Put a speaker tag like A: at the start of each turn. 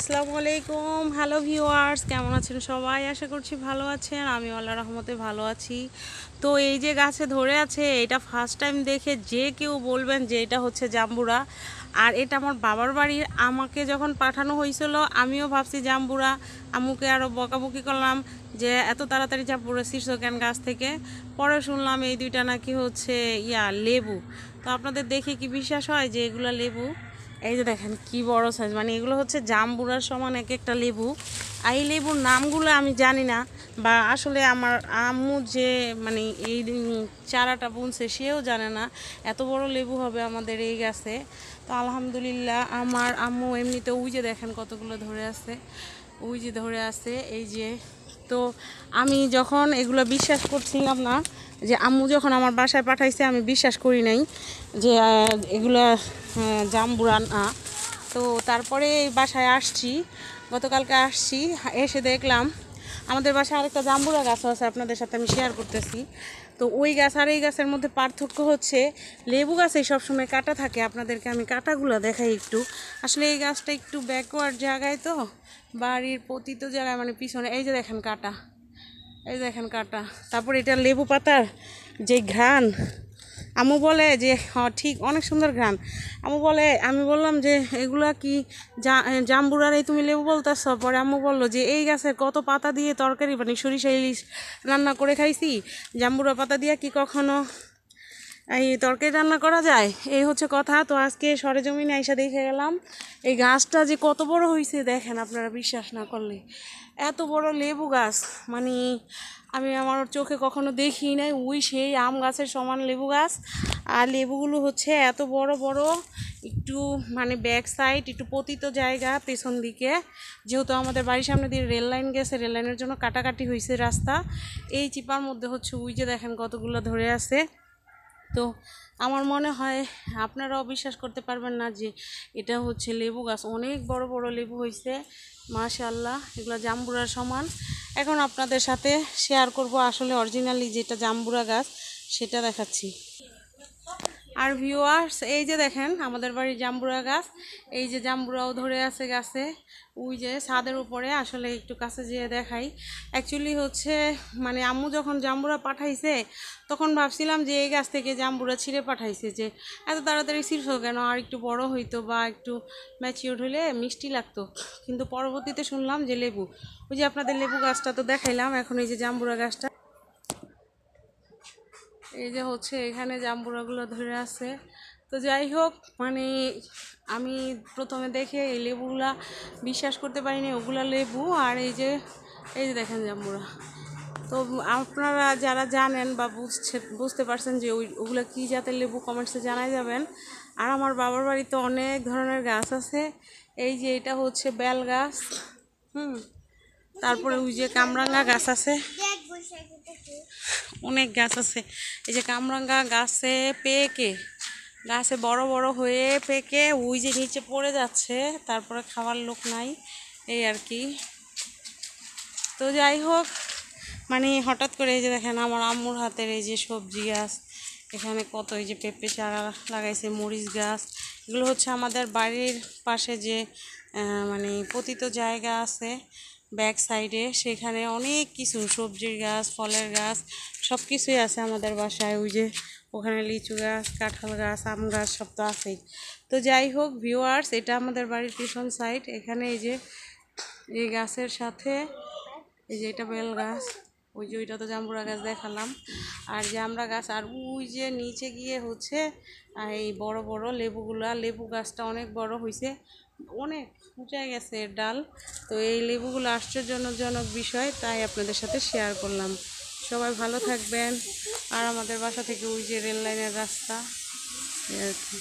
A: আসসালামু আলাইকুম। Hello viewers, কেমন আছেন সবাই? আশা করছি ভালো আছেন। আমি আল্লাহর রহমতে ভালো আছি। তো এই যে গাছে ধরে আছে, এটা ফার্স্ট টাইম দেখে যে কেউ বলবেন যে এটা হচ্ছে জাম্বুরা। আর এটা আমার বাবার বাড়ির, আমাকে যখন পাঠানো হয়েছিল আমিও ভাবছি জাম্বুরা। আম্মুকে আরও বকাবকি করলাম যে এত তাড়াতাড়ি জাম্বুরা ছিঁড়ছো কেন গাছ থেকে। পরে শুনলাম এই দুইটা নাকি হচ্ছে লেবু। তো আপনাদের দেখে কি বিশ্বাস হয় যে এগুলা লেবু? এই যে দেখেন কি বড় সাইজ, মানে এগুলো হচ্ছে জাম্বুরার সমান এক একটা লেবু। আর এই লেবুর নামগুলো আমি জানি না, বা আসলে আমার আম্মু যে মানে এই চারাটা বুনছে সেও জানে না এত বড় লেবু হবে আমাদের এই গাছে। তো আলহামদুলিল্লাহ আমার আম্মু এমনিতে ওই যে দেখেন কতগুলো ধরে আছে, ওই যে ধরে আছে এই যে। তো আমি যখন এগুলো বিশ্বাস করছিলাম না, যে আম্মু যখন আমার বাসায় পাঠাইছে আমি বিশ্বাস করি নাই যে এগুলো জাম্বুরা না। তো তারপরে বাসায় আসছি, গতকালকে আসছি, এসে দেখলাম আমাদের বাসায় আরেকটা জাম্বুরা গাছ আছে, আপনাদের সাথে আমি শেয়ার করতেছি। তো ওই গাছ আর এই গাছের মধ্যে পার্থক্য হচ্ছে লেবু গাছে সবসময় কাটা থাকে। আপনাদেরকে আমি কাটাগুলো দেখাই একটু। আসলে এই গাছটা একটু ব্যাকওয়ার্ড জায়গায়, তো বাড়ির পতিত জায়গায়, মানে পিছনে। এই যে দেখেন কাটা, এই দেখেন কাটা। তারপর এটা লেবু পাতার যে ঘ্রাণ, আম্মু বলে যে ঠিক অনেক সুন্দর ঘ্রাণ। আম্মু বলে, আমি বললাম যে এগুলা কি জাম্বুরার এই তুমি লেবু বলতেছ? পরে আম্মু বললো যে এই গাছের কত পাতা দিয়ে তরকারি মানে সরিষা ইলিশ রান্না করে খাইছি, জাম্বুরা পাতা দিয়ে কি কখনো এই তরকারি রান্না করা যায়? এই হচ্ছে কথা। তো আজকে সরেজমিনে আইসা দেখে গেলাম এই গাছটা যে কত বড় হয়েছে, দেখেন আপনারা বিশ্বাস না করলে। এত বড় লেবু গাছ মানে আমি আমার চোখে কখনো দেখি নাই। ওই সেই আম গাছের সমান লেবু গাছ। আর লেবুগুলো হচ্ছে এত বড় বড়, একটু মানে ব্যাক সাইড একটু পতিত জায়গা পেছন দিকে, যেহেতু আমাদের বাড়ির সামনে দিয়ে রেল লাইন গেছে, রেল লাইনের জন্য কাটাকাটি হয়েছে রাস্তা। এই চিপার মধ্যে হচ্ছে ওই যে দেখেন কতগুলো ধরে আছে। তো আমার মনে হয় আপনারাও বিশ্বাস করতে পারবেন না যে এটা হচ্ছে লেবু গাছ। অনেক বড় বড় লেবু হয়েছে মাশাআল্লাহ, এগুলো জাম্বুরার সমান। এখন আপনাদের সাথে শেয়ার করব আসলে অরিজিনালি যেটা জাম্বুরা গাছ সেটা দেখাচ্ছি। আর ভিউয়ার্স, এই যে দেখেন আমাদের বাড়ির জাম্বুরা গাছ, এই যে জাম্বুরাও ধরে আছে গাছে, ওই যে ছাদের উপরে। আসলে একটু কাছে যেয়ে দেখাই। অ্যাকচুয়ালি হচ্ছে মানে আম্মু যখন জাম্বুরা পাঠাইছে তখন ভাবছিলাম যে এই গাছ থেকে জাম্বুরা ছিঁড়ে পাঠাইছে, যে এত তাড়াতাড়ি ছিঁড়ছো কেন, আর একটু বড় হইতো বা একটু ম্যাচিওর হইলে মিষ্টি লাগতো। কিন্তু পরবর্তীতে শুনলাম যে লেবু। ওই যে আপনাদের লেবু গাছটা তো দেখাইলাম, এখন এই যে জাম্বুরা গাছটা, এই যে হচ্ছে এখানে জাম্বুরাগুলো ধরে আছে। তো যাই হোক, মানে আমি প্রথমে দেখে এই লেবুগুলা বিশ্বাস করতে পারিনি ওগুলা লেবু। আর এই যে দেখেন জাম্বুরা। তো আপনারা যারা জানেন বা বুঝতে পারছেন যে ওগুলো কী জাতের লেবু, কমেন্টসে জানাই যাবেন। আর আমার বাবার বাড়িতে অনেক ধরনের গাছ আছে। এই যে এটা হচ্ছে বেল গাছ, তারপরে ওই যে কামরাঙ্গা গাছ আছে, অনেক গাছ আছে। এই যে কামরাঙ্গা গাছে পেকে, গাছে বড় বড় হয়ে পেকে ওই যে নিচে পড়ে যাচ্ছে, তারপরে খাওয়ার লোক নাই, এই আর কি। তো যাই হোক, মানে হঠাৎ করে এই যে দেখেন আমার আম্মুর হাতের এই যে সবজি গাছ, এখানে কত এই যে পেঁপে চারা লাগাইছে, মরিচ গাছ। এগুলো হচ্ছে আমাদের বাড়ির পাশে যে মানে পতিত জায়গা আছে ব্যাক সাইডে, সেখানে অনেক কিছু সবজির গাছ, ফলের গাছ, সব কিছুই আছে আমাদের বাসায়। ওই যে ওখানে লিচু গাছ, কাঁঠাল গাছ, আম গাছ, সব তো আছেই। তো যাই হোক ভিউয়ার্স, এটা আমাদের বাড়ির পিছন সাইড। এখানে এই যে এই গাছের সাথে এই যে এটা বেল গাছ, ওই যে ওইটা তো জাম্বুরা গাছ দেখালাম, আর জামরা গাছ। আর ওই যে নিচে গিয়ে হচ্ছে এই বড় বড় লেবুগুলা, লেবু গাছটা অনেক বড় হয়েছে, অনেক উঁচে গেছে এর ডাল। তো এই লেবুগুলো আশ্চর্যজনক বিষয়, তাই আপনাদের সাথে শেয়ার করলাম। সবাই ভালো থাকবেন। আর আমাদের বাসা থেকে ওই যে রেল লাইনের রাস্তা, এই আর কি।